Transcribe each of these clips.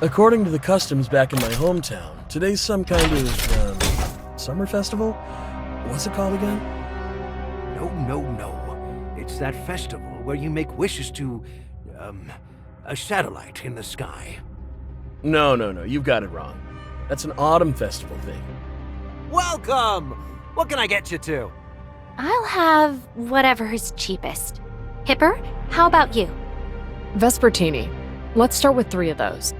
According to the customs back in my hometown, today's some kind of, summer festival? What's it called again? No. It's that festival where you make wishes to, a satellite in the sky. No, you've got it wrong. That's an autumn festival thing. Welcome! What can I get you to? I'll have whatever's cheapest. Hipper, how about you? Vespertini. Let's start with 3 of those.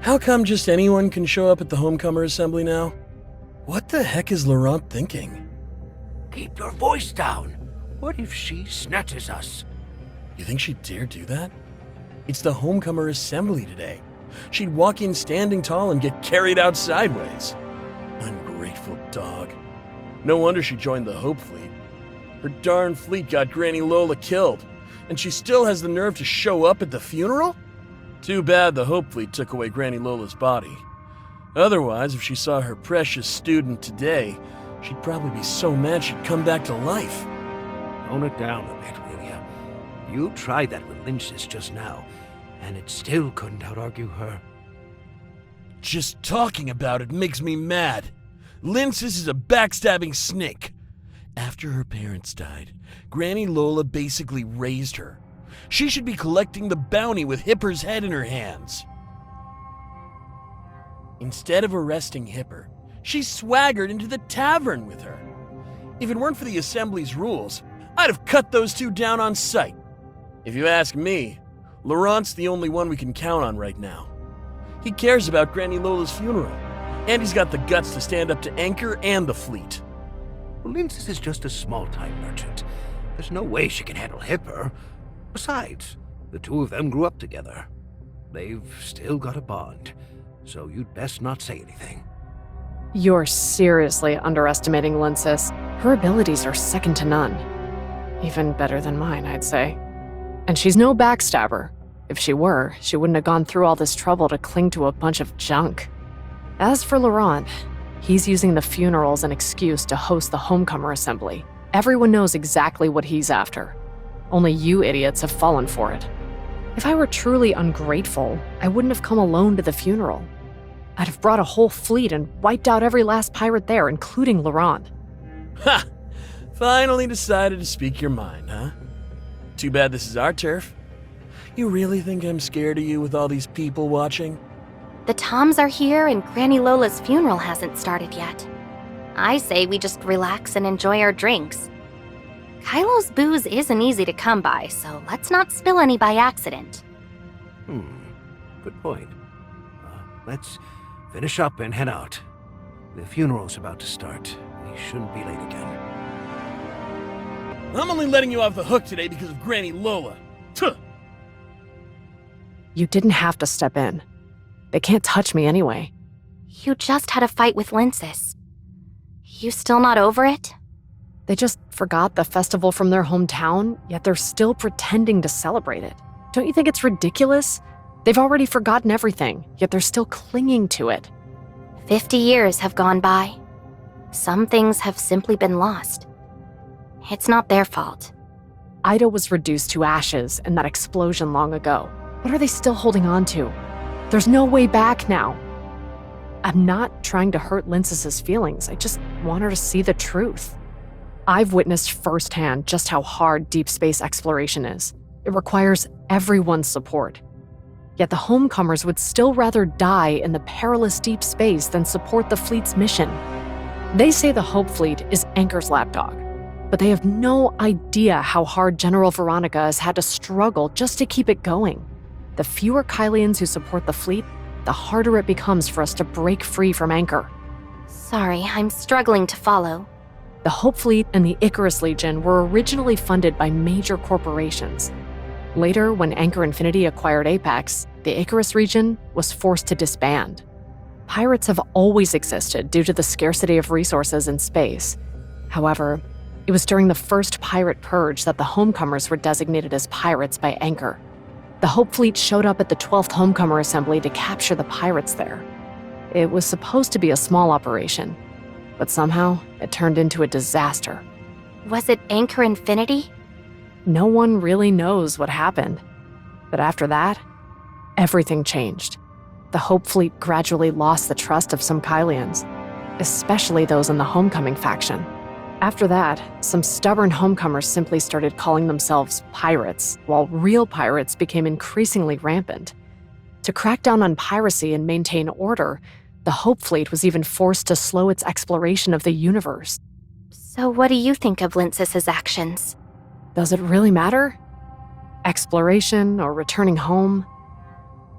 How come just anyone can show up at the Homecomer Assembly now? What the heck is Laurent thinking? Keep your voice down. What if she snatches us? You think she'd dare do that? It's the Homecomer Assembly today. She'd walk in standing tall and get carried out sideways. Ungrateful dog. No wonder she joined the Hope Fleet. Her darn fleet got Granny Lola killed, and she still has the nerve to show up at the funeral? Too bad the Hope Fleet took away Granny Lola's body. Otherwise, if she saw her precious student today, she'd probably be so mad she'd come back to life. Tone it down a bit, will ya? You tried that with Lynch's just now, and it still couldn't out-argue her. Just talking about it makes me mad. Linsis is a backstabbing snake. After her parents died, Granny Lola basically raised her. She should be collecting the bounty with Hipper's head in her hands. Instead of arresting Hipper, she swaggered into the tavern with her. If it weren't for the Assembly's rules, I'd have cut those two down on sight. If you ask me, Laurent's the only one we can count on right now. He cares about Granny Lola's funeral, and he's got the guts to stand up to Anchor and the fleet. Well, Linsis is just a small-time merchant. There's no way she can handle Hipper. Besides, the two of them grew up together. They've still got a bond, so you'd best not say anything. You're seriously underestimating Linsis. Her abilities are second to none. Even better than mine, I'd say. And she's no backstabber. If she were, she wouldn't have gone through all this trouble to cling to a bunch of junk. As for Laurent, he's using the funeral as an excuse to host the Homecomer Assembly. Everyone knows exactly what he's after. Only you idiots have fallen for it. If I were truly ungrateful, I wouldn't have come alone to the funeral. I'd have brought a whole fleet and wiped out every last pirate there, including Laurent. Ha! Finally decided to speak your mind, huh? Too bad this is our turf. You really think I'm scared of you with all these people watching? The Toms are here and Granny Lola's funeral hasn't started yet. I say we just relax and enjoy our drinks. Kailo's booze isn't easy to come by, so let's not spill any by accident. Good point. Let's finish up and head out. The funeral's about to start. We shouldn't be late again. I'm only letting you off the hook today because of Granny Lola. Tuh. You didn't have to step in. They can't touch me anyway. You just had a fight with Linsis. You still not over it? They just forgot the festival from their hometown, yet they're still pretending to celebrate it. Don't you think it's ridiculous? They've already forgotten everything, yet they're still clinging to it. 50 years have gone by. Some things have simply been lost. It's not their fault. Ida was reduced to ashes in that explosion long ago. What are they still holding on to? There's no way back now. I'm not trying to hurt Linsis' feelings. I just want her to see the truth. I've witnessed firsthand just how hard deep space exploration is. It requires everyone's support. Yet the homecomers would still rather die in the perilous deep space than support the fleet's mission. They say the Hope Fleet is Anchor's lapdog, but they have no idea how hard General Veronica has had to struggle just to keep it going. The fewer Kailians who support the fleet, the harder it becomes for us to break free from Anchor. Sorry, I'm struggling to follow. The Hope Fleet and the Icarus Legion were originally funded by major corporations. Later, when Anchor Infinity acquired Apex, the Icarus region was forced to disband. Pirates have always existed due to the scarcity of resources in space. However, it was during the first pirate purge that the Homecomers were designated as pirates by Anchor. The Hope Fleet showed up at the 12th Homecomer Assembly to capture the pirates there. It was supposed to be a small operation, but somehow it turned into a disaster. Was it Anchor Infinity? No one really knows what happened. But after that, everything changed. the Hope Fleet gradually lost the trust of some Kylians, especially those in the Homecoming faction. After that, some stubborn homecomers simply started calling themselves pirates, while real pirates became increasingly rampant. To crack down on piracy and maintain order, the Hope Fleet was even forced to slow its exploration of the universe. So what do you think of Lincis's actions? Does it really matter? Exploration or returning home?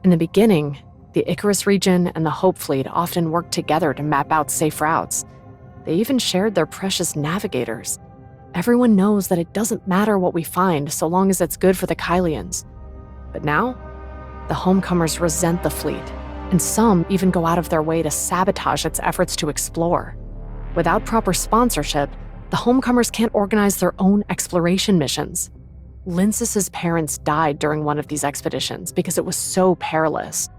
In the beginning, the Icarus region and the Hope Fleet often worked together to map out safe routes. They even shared their precious navigators. Everyone knows that it doesn't matter what we find so long as it's good for the Kylians. But now, the homecomers resent the fleet, and some even go out of their way to sabotage its efforts to explore. Without proper sponsorship, the homecomers can't organize their own exploration missions. Lincis's parents died during one of these expeditions because it was so perilous.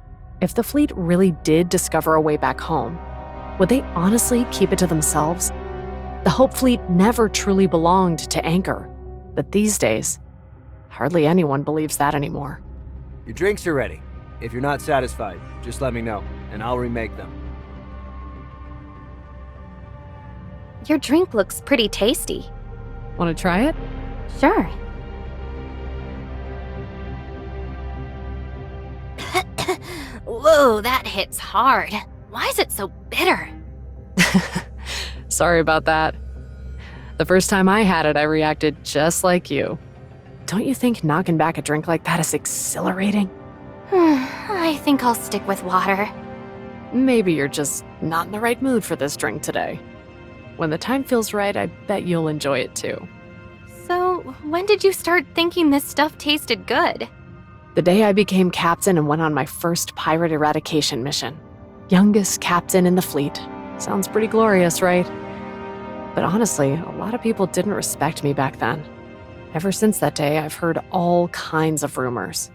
If the fleet really did discover a way back home, would they honestly keep it to themselves? The Hope Fleet never truly belonged to Anchor, but these days, hardly anyone believes that anymore. Your drinks are ready. If you're not satisfied, just let me know, and I'll remake them. Your drink looks pretty tasty. Want to try it? Sure. Whoa, that hits hard. Why is it so bitter? Sorry about that. The first time I had it, I reacted just like you. Don't you think knocking back a drink like that is exhilarating? I think I'll stick with water. Maybe you're just not in the right mood for this drink today. When the time feels right, I bet you'll enjoy it too. So, when did you start thinking this stuff tasted good? The day I became captain and went on my first pirate eradication mission. Youngest captain in the fleet. Sounds pretty glorious, right? But honestly, a lot of people didn't respect me back then. Ever since that day, I've heard all kinds of rumors.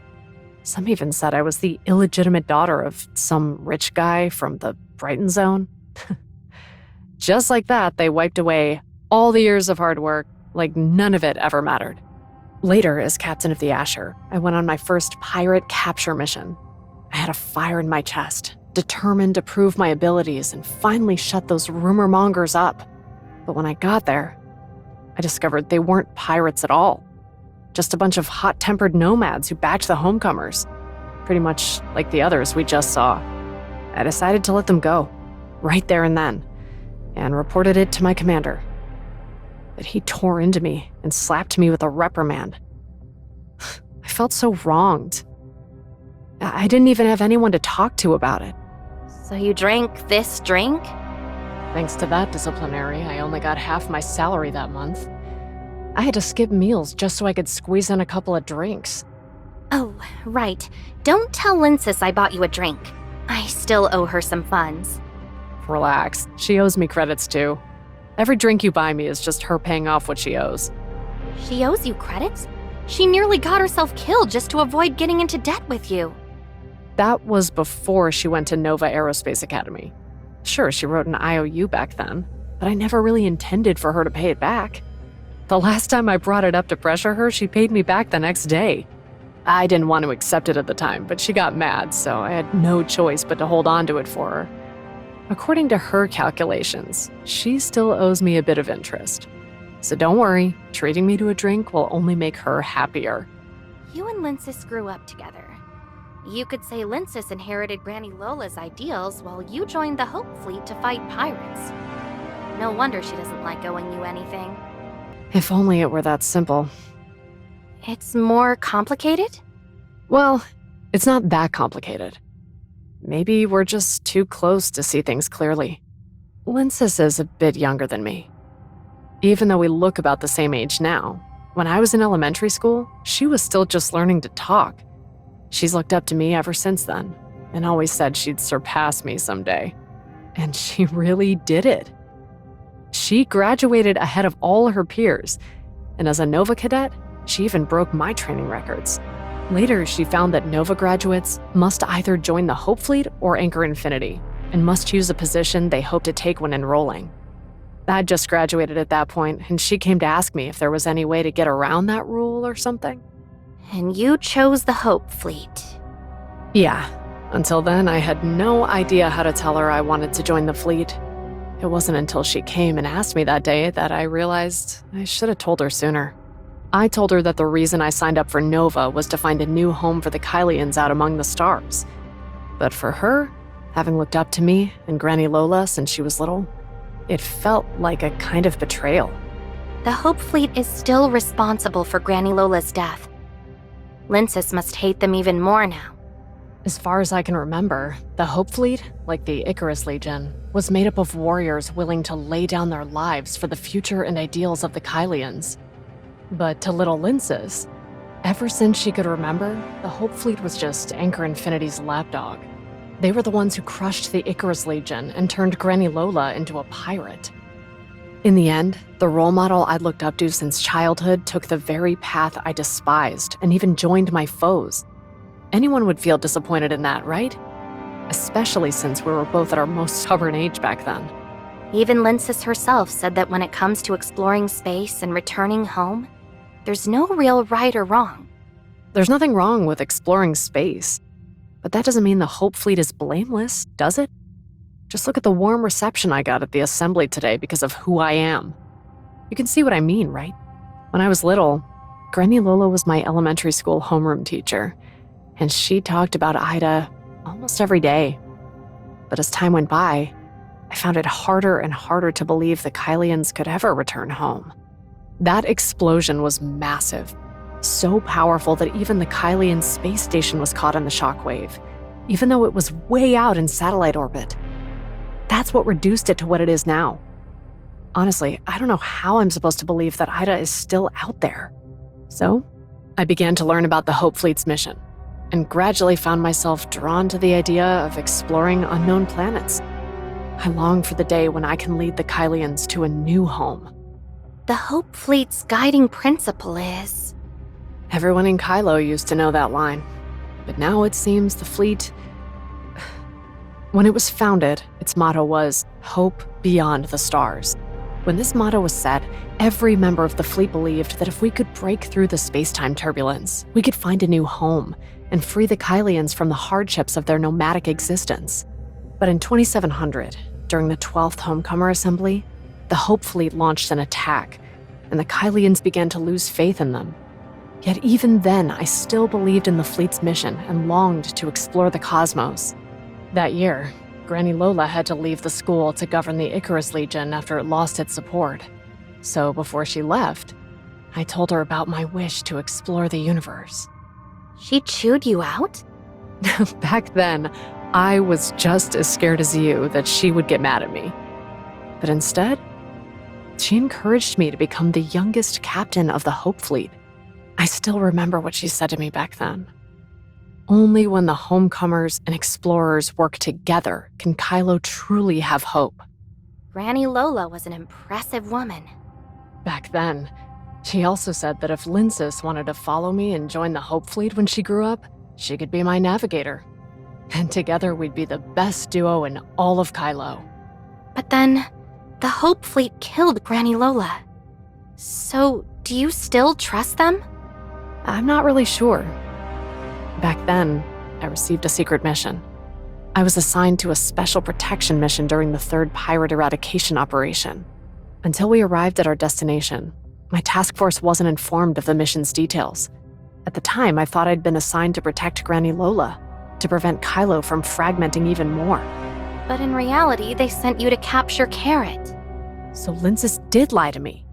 Some even said I was the illegitimate daughter of some rich guy from the Brighton Zone. Just like that, they wiped away all the years of hard work, like none of it ever mattered. Later, as captain of the Asher, I went on my first pirate capture mission. I had a fire in my chest, determined to prove my abilities and finally shut those rumor mongers up. But when I got there, I discovered they weren't pirates at all. Just a bunch of hot-tempered nomads who backed the homecomers. Pretty much like the others we just saw. I decided to let them go, right there and then, and reported it to my commander. But he tore into me and slapped me with a reprimand. I felt so wronged. I didn't even have anyone to talk to about it. So you drank this drink? Thanks to that disciplinary, I only got half my salary that month. I had to skip meals just so I could squeeze in a couple of drinks. Oh, right. Don't tell Lincis I bought you a drink. I still owe her some funds. Relax, she owes me credits too. Every drink you buy me is just her paying off what she owes. She owes you credits? She nearly got herself killed just to avoid getting into debt with you. That was before she went to Nova Aerospace Academy. Sure, she wrote an IOU back then, but I never really intended for her to pay it back. The last time I brought it up to pressure her, she paid me back the next day. I didn't want to accept it at the time, but she got mad, so I had no choice but to hold on to it for her. According to her calculations, she still owes me a bit of interest. So don't worry, treating me to a drink will only make her happier. You and Lincis grew up together. You could say Lincis inherited Granny Lola's ideals while you joined the Hope Fleet to fight pirates. No wonder she doesn't like owing you anything. If only it were that simple. It's more complicated? Well, it's not that complicated. Maybe we're just too close to see things clearly. Lincis is a bit younger than me. Even though we look about the same age now, when I was in elementary school, she was still just learning to talk. She's looked up to me ever since then, and always said she'd surpass me someday. And she really did it. She graduated ahead of all her peers, and as a Nova cadet, she even broke my training records. Later, she found that Nova graduates must either join the Hope Fleet or Anchor Infinity, and must choose a position they hope to take when enrolling. I'd just graduated at that point, and she came to ask me if there was any way to get around that rule or something. And you chose the Hope Fleet. Yeah, Until then, I had no idea how to tell her I wanted to join the fleet. It wasn't until she came and asked me that day that I realized I should have told her sooner. I told her that the reason I signed up for Nova was to find a new home for the Kailians out among the stars. But for her, having looked up to me and Granny Lola since she was little, it felt like a kind of betrayal. The Hope Fleet is still responsible for Granny Lola's death. Linces must hate them even more now. As far as I can remember, the Hope Fleet, like the Icarus Legion, was made up of warriors willing to lay down their lives for the future and ideals of the Kailians. But to little Linces, ever since she could remember, the Hope Fleet was just Anchor Infinity's lapdog. They were the ones who crushed the Icarus Legion and turned Granny Lola into a pirate. In the end, the role model I'd looked up to since childhood took the very path I despised and even joined my foes. Anyone would feel disappointed in that, right? Especially since we were both at our most stubborn age back then. Even Linces herself said that when it comes to exploring space and returning home, there's no real right or wrong. There's nothing wrong with exploring space, but that doesn't mean the Hope Fleet is blameless, does it? Just look at the warm reception I got at the assembly today because of who I am. You can see what I mean, right? When I was little, Granny Lola was my elementary school homeroom teacher, and she talked about Ida almost every day. But as time went by, I found it harder and harder to believe the Kailians could ever return home. That explosion was massive, so powerful that even the Kailian space station was caught in the shockwave, even though it was way out in satellite orbit. That's what reduced it to what it is now. Honestly, I don't know how I'm supposed to believe that Ida is still out there. So, I began to learn about the Hope Fleet's mission, and gradually found myself drawn to the idea of exploring unknown planets. I long for the day when I can lead the Kailians to a new home. The Hope Fleet's guiding principle is... Everyone in Kailo used to know that line, but now it seems the fleet... When it was founded, its motto was, Hope Beyond the Stars. When this motto was set, every member of the fleet believed that if we could break through the space-time turbulence, we could find a new home and free the Kailians from the hardships of their nomadic existence. But in 2700, during the 12th Homecomer Assembly, the Hope Fleet launched an attack, and the Kailians began to lose faith in them. Yet even then, I still believed in the fleet's mission and longed to explore the cosmos. That year, Granny Lola had to leave the school to govern the Icarus Legion after it lost its support. So before she left, I told her about my wish to explore the universe. She chewed you out? Back then, I was just as scared as you that she would get mad at me. But instead, she encouraged me to become the youngest captain of the Hope Fleet. I still remember what she said to me back then. Only when the homecomers and explorers work together can Kailo truly have hope. Granny Lola was an impressive woman. Back then, she also said that if Linces wanted to follow me and join the Hope Fleet when she grew up, she could be my navigator. And together we'd be the best duo in all of Kailo. But then, the Hope Fleet killed Granny Lola. So, do you still trust them? I'm not really sure. Back then, I received a secret mission. I was assigned to a special protection mission during the 3rd pirate eradication operation. Until we arrived at our destination, my task force wasn't informed of the mission's details. At the time, I thought I'd been assigned to protect Granny Lola, to prevent Kailo from fragmenting even more. But in reality, they sent you to capture Carrot. So Linces did lie to me.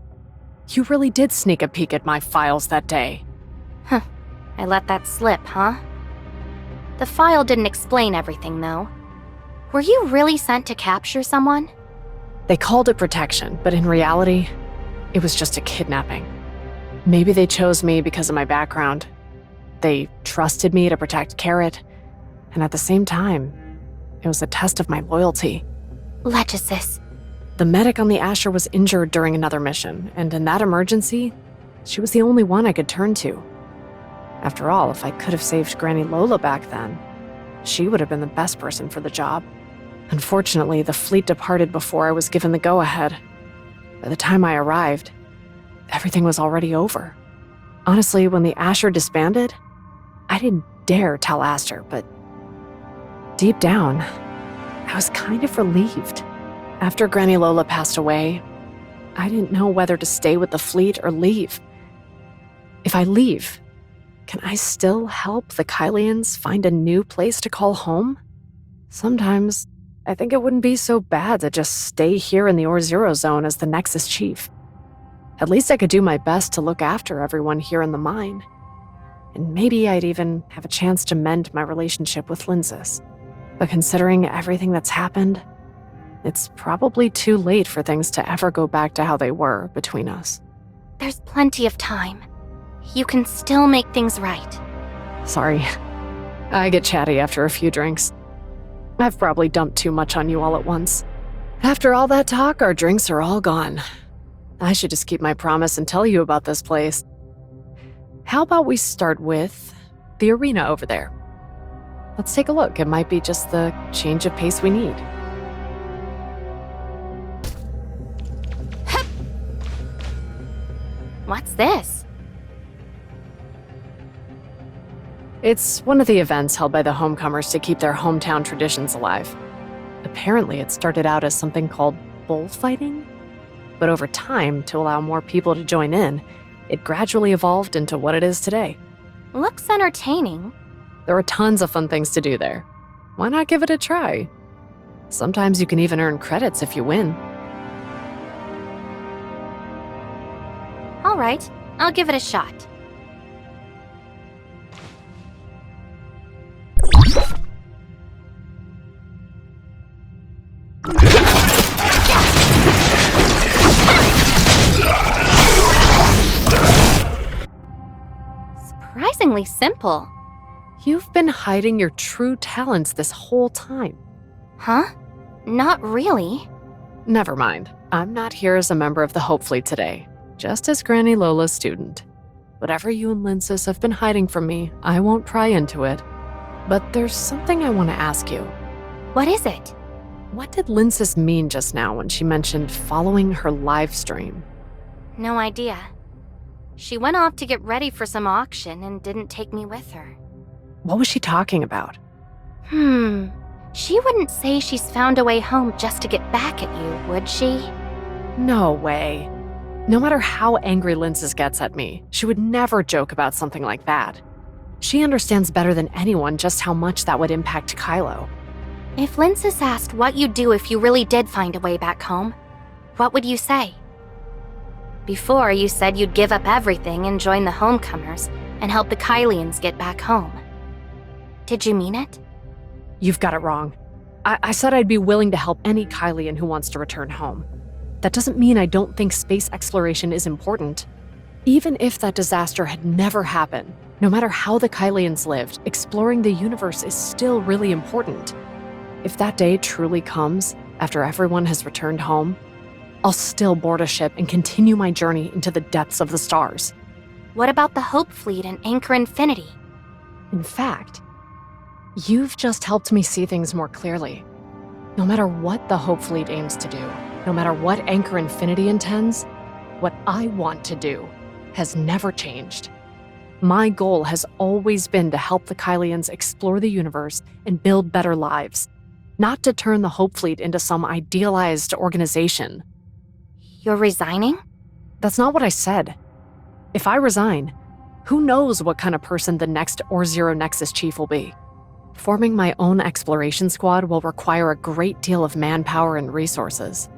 You really did sneak a peek at my files that day. I let that slip, huh? The file didn't explain everything, though. Were you really sent to capture someone? They called it protection, but in reality, it was just a kidnapping. Maybe they chose me because of my background. They trusted me to protect Carrot, and at the same time, it was a test of my loyalty. Legisis. The medic on the Asher was injured during another mission, and in that emergency, she was the only one I could turn to. After all, if I could have saved Granny Lola back then, she would have been the best person for the job. Unfortunately, the fleet departed before I was given the go-ahead. By the time I arrived, everything was already over. Honestly, when the Asher disbanded, I didn't dare tell Aster, but deep down, I was kind of relieved. After Granny Lola passed away, I didn't know whether to stay with the fleet or leave. If I leave, can I still help the Kylians find a new place to call home? Sometimes, I think it wouldn't be so bad to just stay here in the Or-Zero zone as the Nexus Chief. At least I could do my best to look after everyone here in the mine. And maybe I'd even have a chance to mend my relationship with Lindsys. But considering everything that's happened, it's probably too late for things to ever go back to how they were between us. There's plenty of time. You can still make things right. Sorry. I get chatty after a few drinks. I've probably dumped too much on you all at once. After all that talk, our drinks are all gone. I should just keep my promise and tell you about this place. How about we start with the arena over there? Let's take a look. It might be just the change of pace we need. What's this? It's one of the events held by the homecomers to keep their hometown traditions alive. Apparently, it started out as something called bullfighting, but over time, to allow more people to join in, it gradually evolved into what it is today. Looks entertaining. There are tons of fun things to do there. Why not give it a try? Sometimes you can even earn credits if you win. All right, I'll give it a shot. Surprisingly simple. You've been hiding your true talents this whole time. Huh? Not really. Never mind. I'm not here as a member of the Hope Fleet today, just as Granny Lola's student. Whatever you and Lindsys have been hiding from me, I won't pry into it. But there's something I want to ask you. What is it? What did Lindsys mean just now when she mentioned following her live stream? No idea. She went off to get ready for some auction and didn't take me with her. What was she talking about? She wouldn't say she's found a way home just to get back at you, would she? No way. No matter how angry Lindsys gets at me, she would never joke about something like that. She understands better than anyone just how much that would impact Kailo. If Lindsys asked what you'd do if you really did find a way back home, what would you say? Before, you said you'd give up everything and join the homecomers and help the Kylians get back home. Did you mean it? You've got it wrong. I said I'd be willing to help any Kylian who wants to return home. That doesn't mean I don't think space exploration is important. Even if that disaster had never happened, no matter how the Kylians lived, exploring the universe is still really important. If that day truly comes, after everyone has returned home, I'll still board a ship and continue my journey into the depths of the stars. What about the Hope Fleet and Anchor Infinity? In fact, you've just helped me see things more clearly. No matter what the Hope Fleet aims to do, no matter what Anchor Infinity intends, what I want to do has never changed. My goal has always been to help the Kylians explore the universe and build better lives, not to turn the Hope Fleet into some idealized organization. You're resigning? That's not what I said. If I resign, who knows what kind of person the next Or-Zero Nexus Chief will be? Forming my own exploration squad will require a great deal of manpower and resources.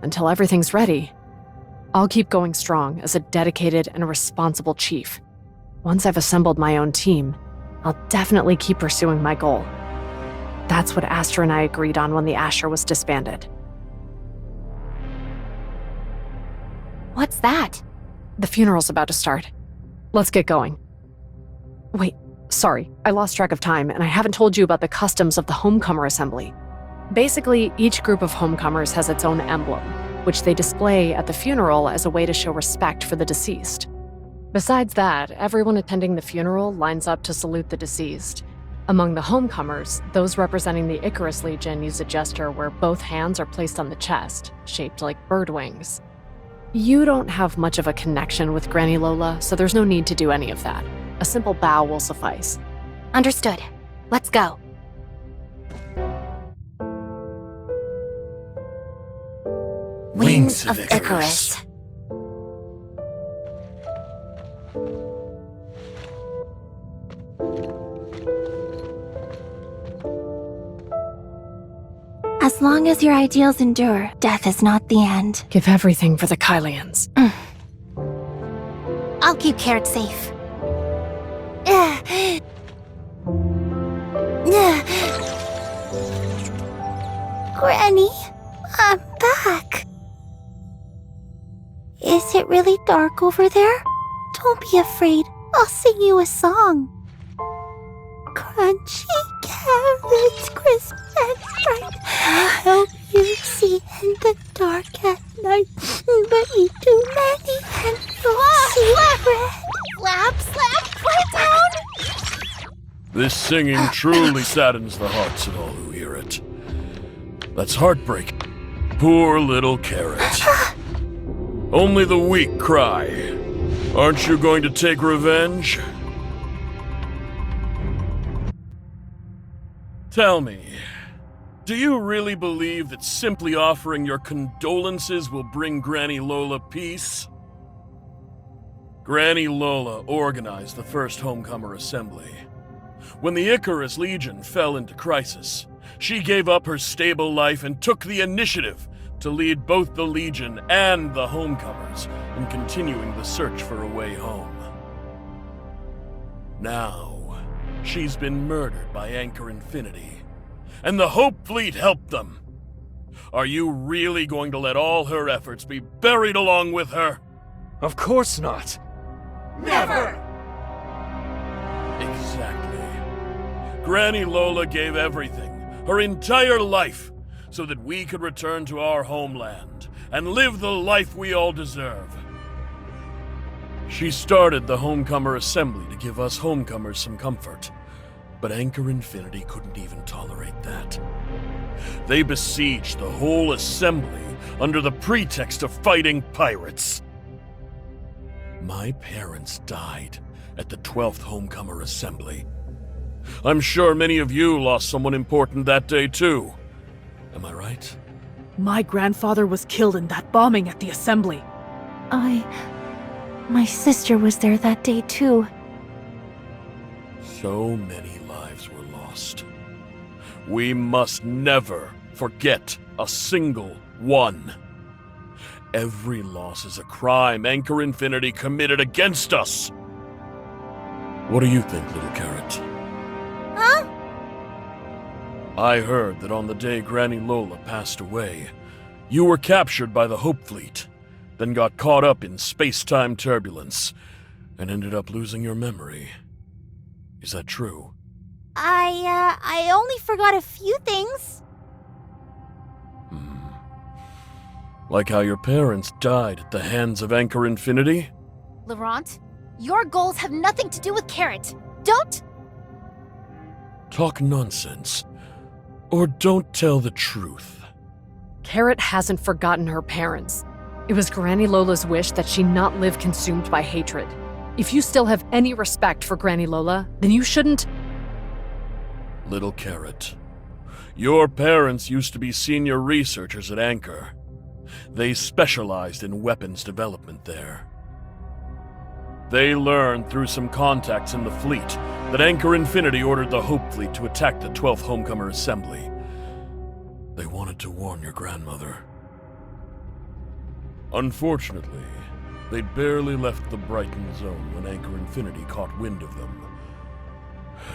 Until everything's ready, I'll keep going strong as a dedicated and responsible chief. Once I've assembled my own team, I'll definitely keep pursuing my goal. That's what Astra and I agreed on when the Asher was disbanded. What's that? The funeral's about to start. Let's get going. Wait, sorry, I lost track of time, and I haven't told you about the customs of the Homecomer Assembly. Basically, each group of Homecomers has its own emblem, which they display at the funeral as a way to show respect for the deceased. Besides that, everyone attending the funeral lines up to salute the deceased. Among the Homecomers, those representing the Icarus Legion use a gesture where both hands are placed on the chest, shaped like bird wings. You don't have much of a connection with Granny Lola, so there's no need to do any of that. A simple bow will suffice. Understood. Let's go. Wings of Icarus. As long as your ideals endure, death is not the end. Give everything for the Kylians. I'll keep Carrot safe. Granny, I'm back. Is it really dark over there? Don't be afraid. I'll sing you a song. Crunchy carrots, crisp and bright, help you see in the dark at night. But eat too many and you'll see red. Slap, slap, put it down. This singing truly saddens the hearts of all who hear it. That's heartbreaking. Poor little Carrot. Only the weak cry. Aren't you going to take revenge? Tell me, do you really believe that simply offering your condolences will bring Granny Lola peace? Granny Lola organized the first Homecomer Assembly. When the Icarus Legion fell into crisis, she gave up her stable life and took the initiative to lead both the Legion and the Homecomers in continuing the search for a way home. Now, she's been murdered by Anchor Infinity, and the Hope Fleet helped them. Are you really going to let all her efforts be buried along with her? Of course not. Never! Exactly. Granny Lola gave everything, her entire life, so that we could return to our homeland and live the life we all deserve. She started the Homecomer Assembly to give us homecomers some comfort, but Anchor Infinity couldn't even tolerate that. They besieged the whole assembly under the pretext of fighting pirates. My parents died at the 12th Homecomer Assembly. I'm sure many of you lost someone important that day too. Am I right? My grandfather was killed in that bombing at the assembly. My sister was there that day too. So many lives were lost. We must never forget a single one. Every loss is a crime Anchor Infinity committed against us. What do you think, little Carrot? Huh? I heard that on the day Granny Lola passed away, you were captured by the Hope Fleet, then got caught up in space-time turbulence, and ended up losing your memory. Is that true? I only forgot a few things. Like how your parents died at the hands of Anchor Infinity? Laurent, your goals have nothing to do with Carrot. Don't... Talk nonsense. Or don't tell the truth. Carrot hasn't forgotten her parents. It was Granny Lola's wish that she not live consumed by hatred. If you still have any respect for Granny Lola, then you shouldn't... Little Carrot, your parents used to be senior researchers at Anchor. They specialized in weapons development there. They learned through some contacts in the fleet that Anchor Infinity ordered the Hope Fleet to attack the 12th Homecomer Assembly. They wanted to warn your grandmother. Unfortunately, they'd barely left the Brighton zone when Anchor Infinity caught wind of them.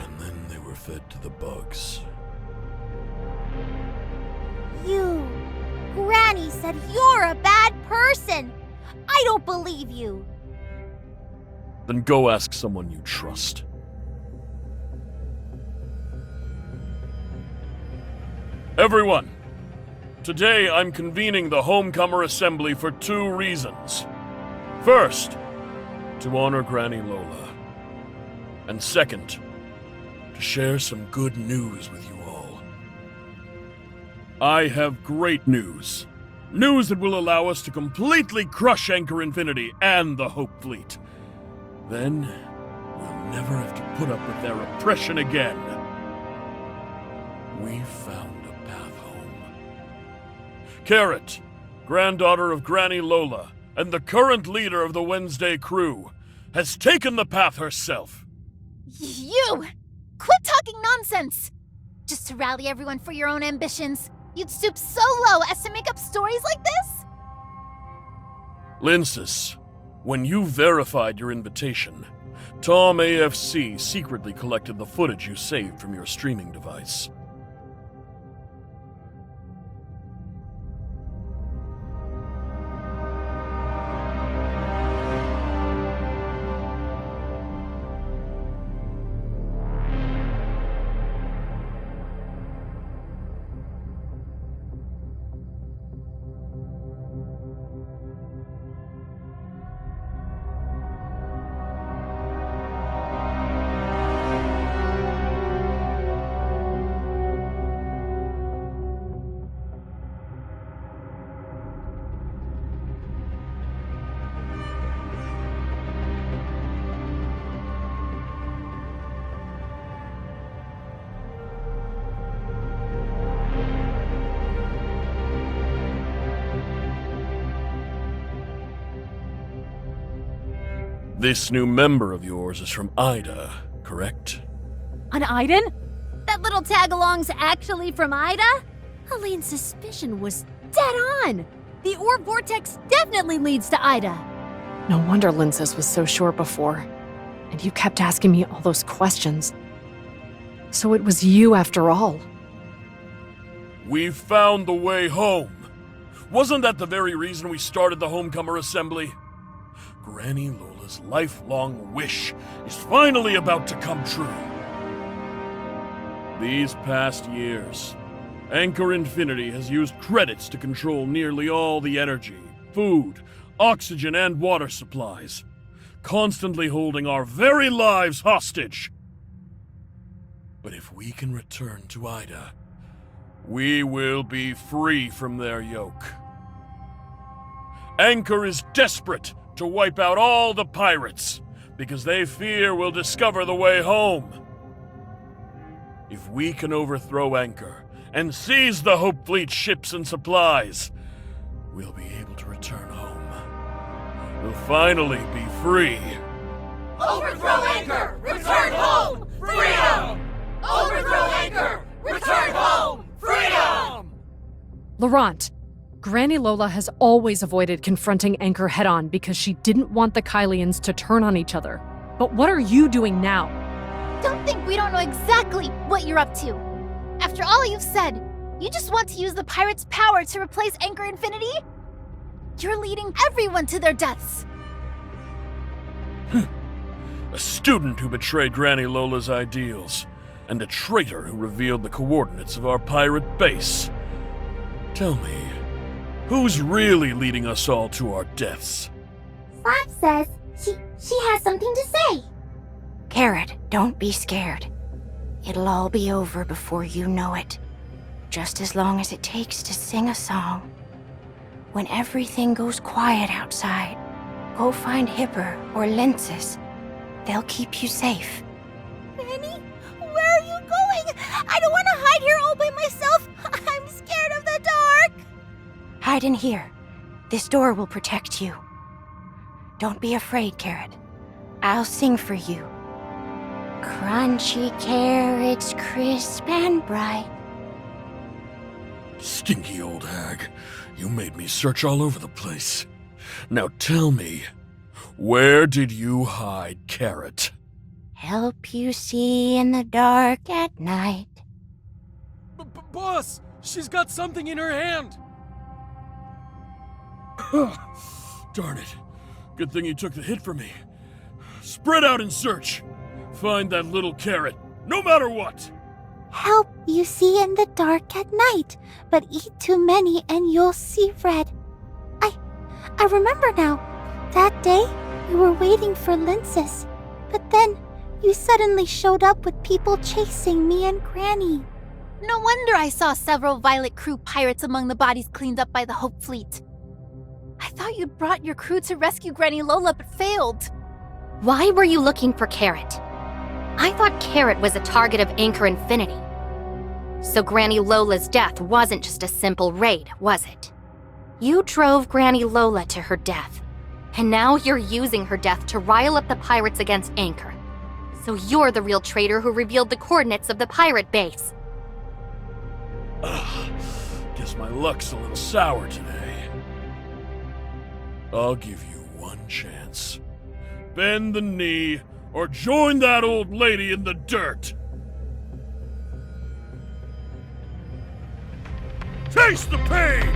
And then they were fed to the bugs. Granny said you're a bad person. I don't believe you. Then go ask someone you trust. Everyone, today I'm convening the Homecomer Assembly for 2 reasons. First, to honor Granny Lola. And second, to share some good news with you all. I have great news. News that will allow us to completely crush Anchor Infinity and the Hope Fleet. Then, we'll never have to put up with their oppression again. We found a path home. Carrot, granddaughter of Granny Lola, and the current leader of the Wednesday crew, has taken the path herself. You! Quit talking nonsense! Just to rally everyone for your own ambitions, you'd stoop so low as to make up stories like this? Linces, when you verified your invitation, Tom AFC secretly collected the footage you saved from your streaming device. This new member of yours is from Ida, correct? An Aiden? That little tag-along's actually from Ida? Helene's suspicion was dead on. The orb vortex definitely leads to Ida. No wonder Linces was so sure before. And you kept asking me all those questions. So it was you after all. We found the way home. Wasn't that the very reason we started the Homecomer Assembly? Granny Lola's lifelong wish is finally about to come true. These past years, Anchor Infinity has used credits to control nearly all the energy, food, oxygen, and water supplies, constantly holding our very lives hostage. But if we can return to Ida, we will be free from their yoke. Anchor is desperate to wipe out all the pirates, because they fear we'll discover the way home. If we can overthrow Anchor and seize the Hope Fleet ships and supplies, we'll be able to return home. We'll finally be free. Overthrow Anchor! Return home! Freedom! Overthrow Anchor! Return home! Freedom! Laurent, Granny Lola has always avoided confronting Anchor head-on because she didn't want the Kylians to turn on each other. But what are you doing now? Don't think we don't know exactly what you're up to. After all you've said, you just want to use the pirates' power to replace Anchor Infinity? You're leading everyone to their deaths. A student who betrayed Granny Lola's ideals, and a traitor who revealed the coordinates of our pirate base. Tell me, who's really leading us all to our deaths? Flap says she has something to say. Carrot, don't be scared. It'll all be over before you know it. Just as long as it takes to sing a song. When everything goes quiet outside, go find Hipper or Linces. They'll keep you safe. Granny, where are you going? I don't want to hide here all by myself. I'm scared of the dark. Hide in here. This door will protect you. Don't be afraid, Carrot. I'll sing for you. Crunchy carrots, crisp and bright. Stinky old hag, you made me search all over the place. Now tell me, where did you hide Carrot? Help you see in the dark at night. Boss, she's got something in her hand. Darn it. Good thing you took the hit for me. Spread out and search. Find that little Carrot, no matter what. Help you see in the dark at night, but eat too many and you'll see red. I remember now. That day, we were waiting for Linces, but then you suddenly showed up with people chasing me and Granny. No wonder I saw several Violet Crew pirates among the bodies cleaned up by the Hope Fleet. I thought you'd brought your crew to rescue Granny Lola, but failed. Why were you looking for Carrot? I thought Carrot was a target of Anchor Infinity. So Granny Lola's death wasn't just a simple raid, was it? You drove Granny Lola to her death. And now you're using her death to rile up the pirates against Anchor. So you're the real traitor who revealed the coordinates of the pirate base. Guess my luck's a little sour today. I'll give you one chance. Bend the knee, or join that old lady in the dirt! Taste the pain!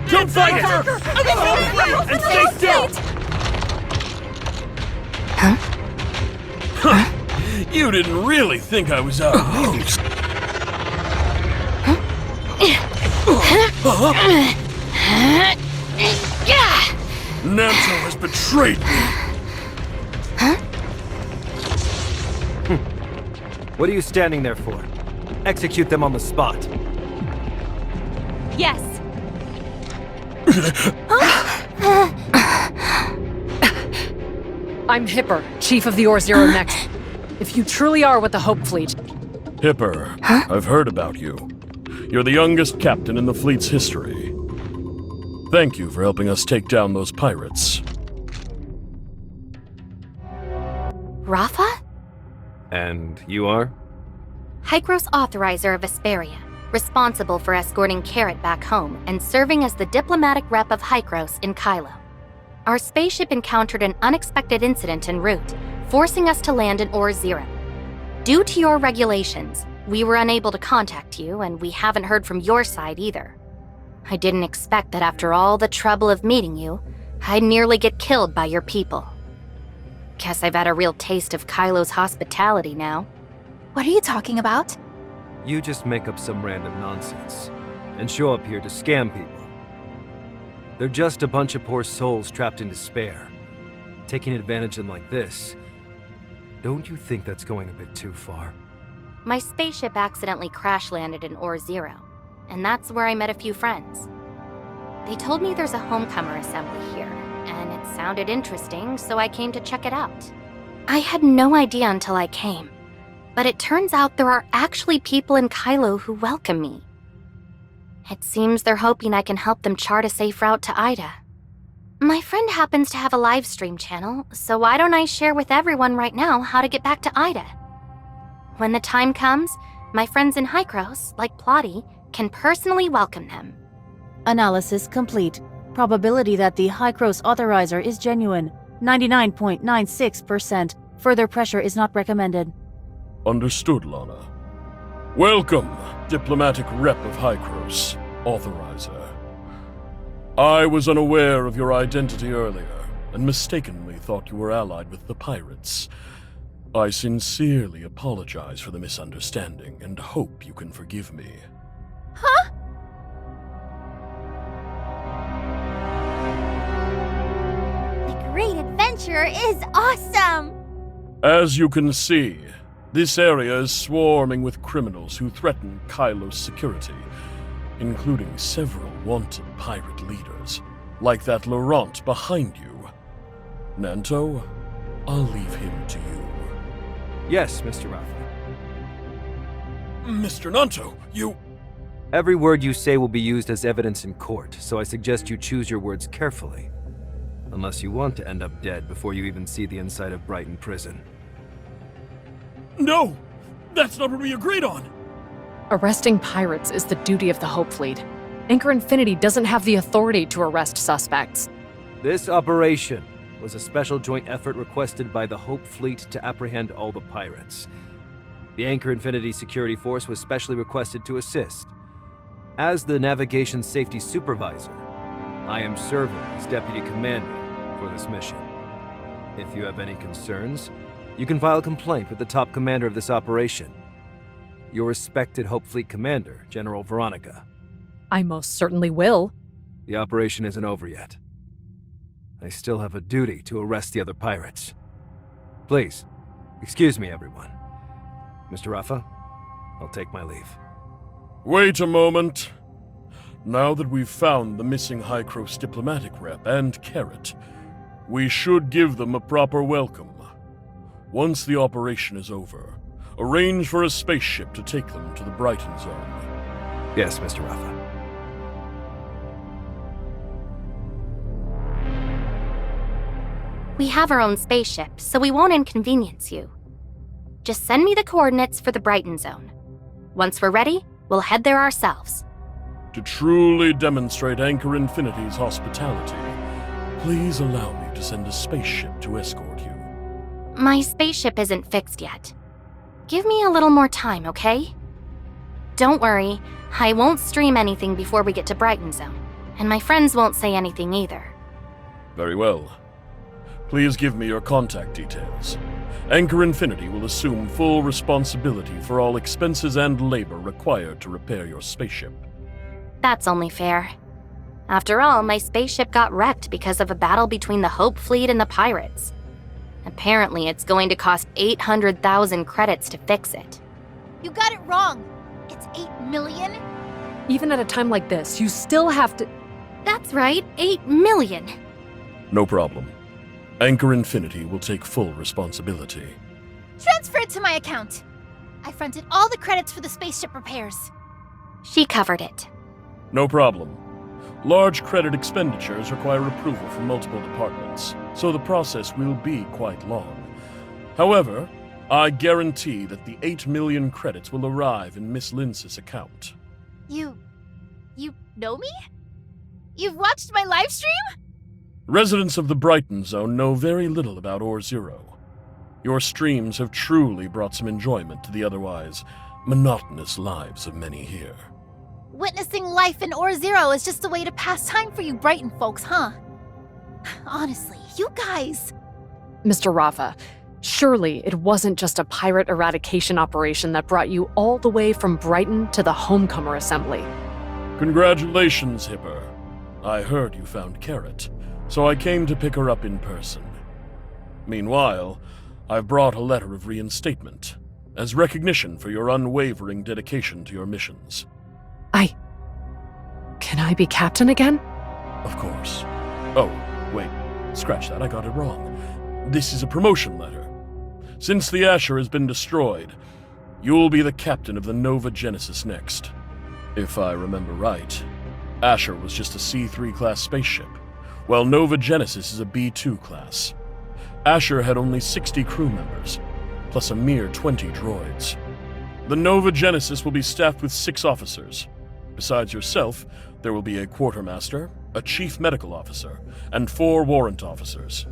Don't fight her! And stay still! Huh? You didn't really think I was out of moves. Namco has betrayed me. What are you standing there for? Execute them on the spot. Yes. I'm Hipper, Chief of the Ore Zero Next. If you truly are with the Hope Fleet... Hipper, I've heard about you. You're the youngest captain in the fleet's history. Thank you for helping us take down those pirates. Rafa? And you are? Hykros Authorizer of Vesperia, responsible for escorting Carrot back home and serving as the diplomatic rep of Hykros in Kailo. Our spaceship encountered an unexpected incident en route, forcing us to land in Ore Zero. Due to your regulations, we were unable to contact you, and we haven't heard from your side either. I didn't expect that after all the trouble of meeting you, I'd nearly get killed by your people. Guess I've had a real taste of Kailo's hospitality now. What are you talking about? You just make up some random nonsense and show up here to scam people. They're just a bunch of poor souls trapped in despair. Taking advantage of them like this, don't you think that's going a bit too far? My spaceship accidentally crash-landed in Ore Zero, and that's where I met a few friends. They told me there's a homecomer assembly here, and it sounded interesting, so I came to check it out. I had no idea until I came, but it turns out there are actually people in Kailo who welcome me. It seems they're hoping I can help them chart a safe route to Ida. My friend happens to have a live stream channel, so why don't I share with everyone right now how to get back to Ida? When the time comes, my friends in Hykros, like Plotty, can personally welcome them. Analysis complete. Probability that the Hykros authorizer is genuine, 99.96%. Further pressure is not recommended. Understood, Lana. Welcome, diplomatic rep of Hykros, authorizer. I was unaware of your identity earlier, and mistakenly thought you were allied with the pirates. I sincerely apologize for the misunderstanding and hope you can forgive me. Huh? The great adventure is awesome! As you can see, this area is swarming with criminals who threaten Kailo's security, including several wanted pirate leaders, like that Laurent behind you. Nanto, I'll leave him to you. Yes, Mr. Rafa. Mr. Nanto, you... Every word you say will be used as evidence in court, so I suggest you choose your words carefully. Unless you want to end up dead before you even see the inside of Brighton Prison. No! That's not what we agreed on! Arresting pirates is the duty of the Hope Fleet. Anchor Infinity doesn't have the authority to arrest suspects. This operation was a special joint effort requested by the Hope Fleet to apprehend all the pirates. The Anchor Infinity Security Force was specially requested to assist. As the Navigation Safety Supervisor, I am serving as Deputy Commander for this mission. If you have any concerns, you can file a complaint with the top commander of this operation. Your respected Hope Fleet Commander, General Veronica. I most certainly will. The operation isn't over yet. I still have a duty to arrest the other pirates. Please, excuse me, everyone. Mr. Rafa, I'll take my leave. Wait a moment. Now that we've found the missing Hycros diplomatic rep and Carrot, we should give them a proper welcome. Once the operation is over, arrange for a spaceship to take them to the Brighton Zone. Yes, Mr. Rafa. We have our own spaceship, so we won't inconvenience you. Just send me the coordinates for the Brighton Zone. Once we're ready, we'll head there ourselves. To truly demonstrate Anchor Infinity's hospitality, please allow me to send a spaceship to escort you. My spaceship isn't fixed yet. Give me a little more time, okay? Don't worry, I won't stream anything before we get to Brighton Zone, and my friends won't say anything either. Very well. Please give me your contact details. Anchor Infinity will assume full responsibility for all expenses and labor required to repair your spaceship. That's only fair. After all, my spaceship got wrecked because of a battle between the Hope Fleet and the pirates. Apparently, it's going to cost 800,000 credits to fix it. You got it wrong. It's 8 million. Even at a time like this, you still have to... That's right, 8 million. No problem. Anchor Infinity will take full responsibility. Transfer it to my account. I fronted all the credits for the spaceship repairs. She covered it. No problem. Large credit expenditures require approval from multiple departments, so the process will be quite long. However, I guarantee that the 8 million credits will arrive in Miss Lince's account. You know me? You've watched my live stream? Residents of the Brighton Zone know very little about Ore Zero. Your streams have truly brought some enjoyment to the otherwise monotonous lives of many here. Witnessing life in Ore Zero is just a way to pass time for you Brighton folks, huh? Honestly, you guys... Mr. Rafa, surely it wasn't just a pirate eradication operation that brought you all the way from Brighton to the Homecomer Assembly. Congratulations, Hipper. I heard you found Carrot, so I came to pick her up in person. Meanwhile, I've brought a letter of reinstatement, as recognition for your unwavering dedication to your missions. Can I be captain again? Of course. Oh, wait, scratch that, I got it wrong. This is a promotion letter. Since the Asher has been destroyed, you'll be the captain of the Nova Genesis next. If I remember right, Asher was just a C3 class spaceship, while Nova Genesis is a B2 class. Asher had only 60 crew members, plus a mere 20 droids. The Nova Genesis will be staffed with 6 officers. Besides yourself, there will be a quartermaster, a chief medical officer, and 4 warrant officers.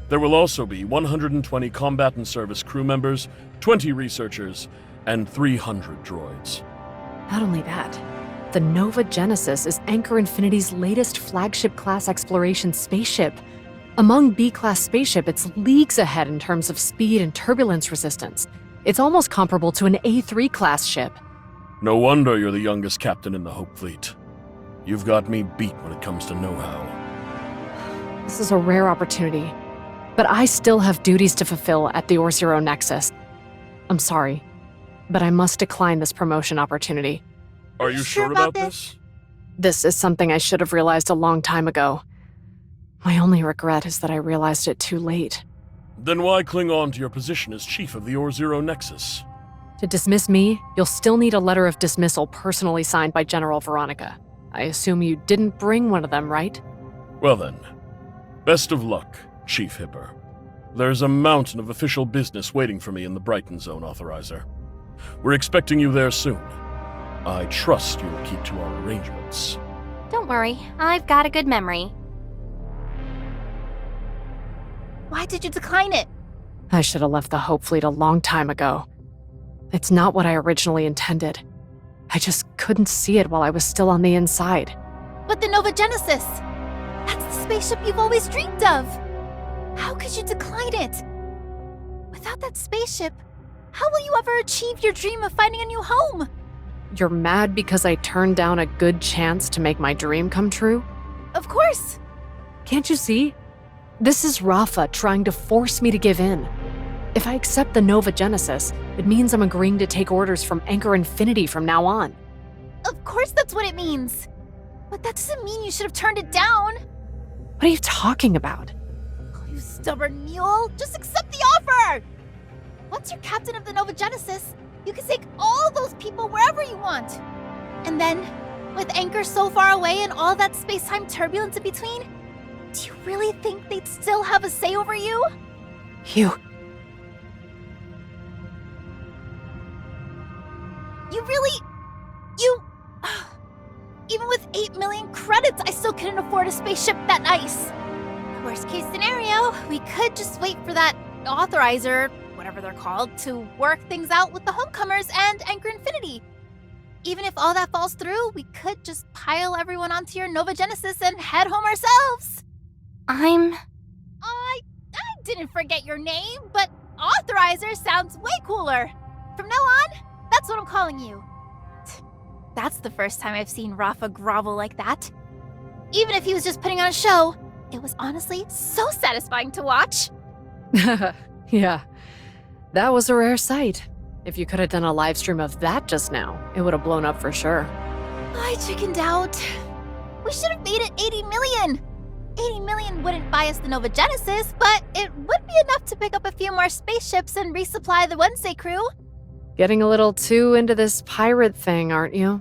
There will also be 120 combatant service crew members, 20 researchers, and 300 droids. Not only that, the Nova Genesis is Anchor Infinity's latest flagship class exploration spaceship, Among B-class spaceship, it's leagues ahead in terms of speed and turbulence resistance. It's almost comparable to an A3 class ship. No wonder you're the youngest captain in the Hope Fleet. You've got me beat when it comes to know-how. This is a rare opportunity, but I still have duties to fulfill at the Or-Zero Nexus. I'm sorry, but I must decline this promotion opportunity. Are you sure about this? This is something I should have realized a long time ago. My only regret is that I realized it too late. Then why cling on to your position as chief of the Or-Zero Nexus? To dismiss me, you'll still need a letter of dismissal personally signed by General Veronica. I assume you didn't bring one of them, right? Well then, best of luck, Chief Hipper. There's a mountain of official business waiting for me in the Brighton Zone, Authorizer. We're expecting you there soon. I trust you'll keep to our arrangements. Don't worry, I've got a good memory. Why did you decline it? I should have left the Hope Fleet a long time ago. It's not what I originally intended. I just couldn't see it while I was still on the inside. But the Nova Genesis! That's the spaceship you've always dreamed of! How could you decline it? Without that spaceship, how will you ever achieve your dream of finding a new home? You're mad because I turned down a good chance to make my dream come true? Of course! Can't you see? This is Rafa trying to force me to give in. If I accept the Nova Genesis, it means I'm agreeing to take orders from Anchor Infinity from now on. Of course that's what it means! But that doesn't mean you should have turned it down! What are you talking about? Oh, you stubborn mule! Just accept the offer! Once you're captain of the Nova Genesis, you can take all those people wherever you want. And then, with Anchor so far away and all that space-time turbulence in between, do you really think they'd still have a say over you? You really... Even with 8 million credits, I still couldn't afford a spaceship that nice. Worst case scenario, we could just wait for that authorizer, whatever they're called, to work things out with the Homecomers and Anchor Infinity. Even if all that falls through, we could just pile everyone onto your Nova Genesis and head home ourselves. I didn't forget your name, but authorizer sounds way cooler. From now on, that's what I'm calling you. That's the first time I've seen Rafa grovel like that. Even if he was just putting on a show, it was honestly so satisfying to watch. Yeah, that was a rare sight. If you could have done a live stream of that just now, it would have blown up for sure. I chickened out. We should have made it 80 million. 80 million wouldn't buy us the Nova Genesis, but it would be enough to pick up a few more spaceships and resupply the Wednesday crew. Getting a little too into this pirate thing, aren't you?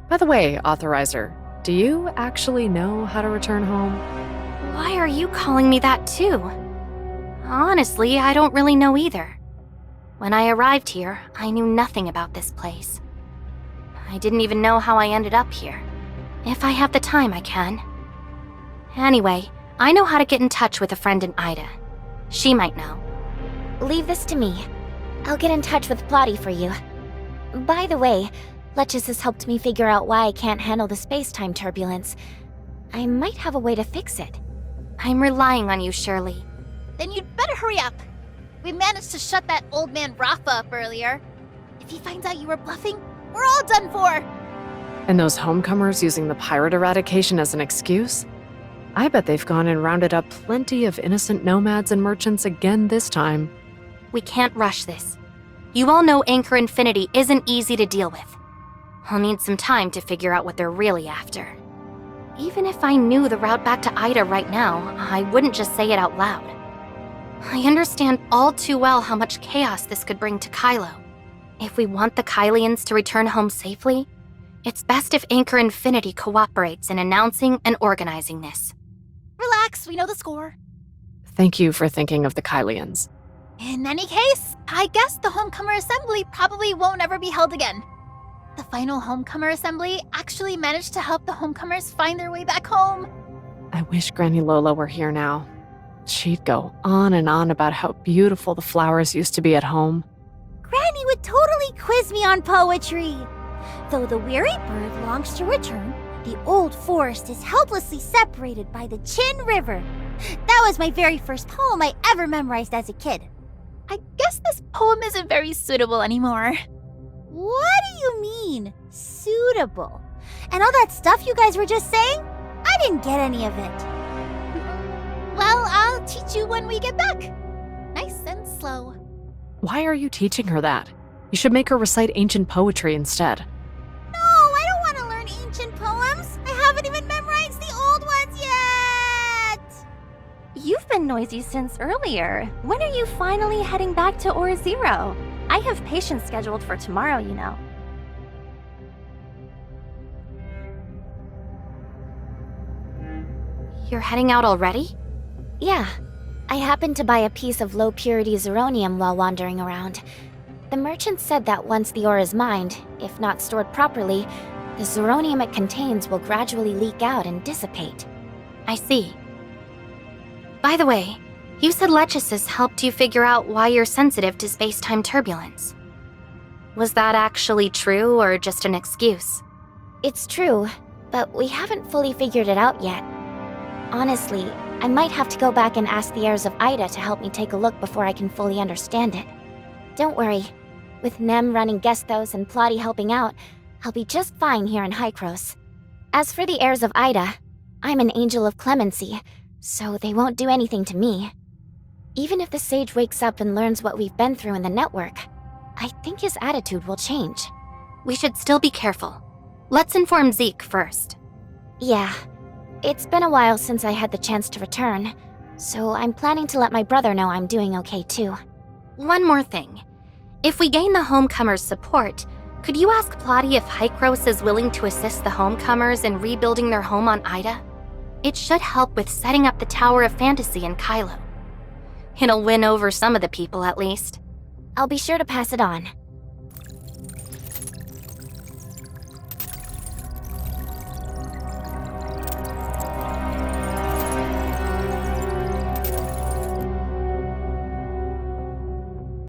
By the way, Authorizer, do you actually know how to return home? Why are you calling me that too? Honestly, I don't really know either. When I arrived here, I knew nothing about this place. I didn't even know how I ended up here. If I have the time, I can. Anyway, I know how to get in touch with a friend in Ida. She might know. Leave this to me. I'll get in touch with Plotty for you. By the way, Letches has helped me figure out why I can't handle the space-time turbulence. I might have a way to fix it. I'm relying on you, Shirley. Then you'd better hurry up. We managed to shut that old man Rafa up earlier. If he finds out you were bluffing, we're all done for. And those homecomers using the pirate eradication as an excuse? I bet they've gone and rounded up plenty of innocent nomads and merchants again this time. We can't rush this. You all know Anchor Infinity isn't easy to deal with. I'll need some time to figure out what they're really after. Even if I knew the route back to Ida right now, I wouldn't just say it out loud. I understand all too well how much chaos this could bring to Kailo. If we want the Kailians to return home safely, it's best if Anchor Infinity cooperates in announcing and organizing this. Relax, we know the score. Thank you for thinking of the Kailians. In any case, I guess the Homecomer Assembly probably won't ever be held again. The final Homecomer Assembly actually managed to help the Homecomers find their way back home. I wish Granny Lola were here now. She'd go on and on about how beautiful the flowers used to be at home. Granny would totally quiz me on poetry. Though the weary bird longs to return, the old forest is helplessly separated by the Chin River. That was my very first poem I ever memorized as a kid. I guess this poem isn't very suitable anymore. What do you mean, suitable? And all that stuff you guys were just saying? I didn't get any of it. Well, I'll teach you when we get back. Nice and slow. Why are you teaching her that? You should make her recite ancient poetry instead. No, I don't want to learn ancient poems. I haven't even memorized the old ones yet. You've been noisy since earlier. When are you finally heading back to Ore Zero? I have patients scheduled for tomorrow, you know. You're heading out already? Yeah. I happened to buy a piece of low-purity zirconium while wandering around. The merchant said that once the ore is mined, if not stored properly, the zirconium it contains will gradually leak out and dissipate. I see. By the way, you said Lechesis helped you figure out why you're sensitive to space-time turbulence. Was that actually true or just an excuse? It's true, but we haven't fully figured it out yet. Honestly, I might have to go back and ask the heirs of Ida to help me take a look before I can fully understand it. Don't worry. With Nem running Gestos and Plotty helping out, I'll be just fine here in Hykros. As for the heirs of Ida, I'm an angel of clemency, so they won't do anything to me. Even if the sage wakes up and learns what we've been through in the network, I think his attitude will change. We should still be careful. Let's inform Zeke first. Yeah. It's been a while since I had the chance to return, so I'm planning to let my brother know I'm doing okay too. One more thing. If we gain the Homecomers' support, could you ask Plotty if Hykros is willing to assist the Homecomers in rebuilding their home on Ida? It should help with setting up the Tower of Fantasy in Kailo. It'll win over some of the people, at least. I'll be sure to pass it on.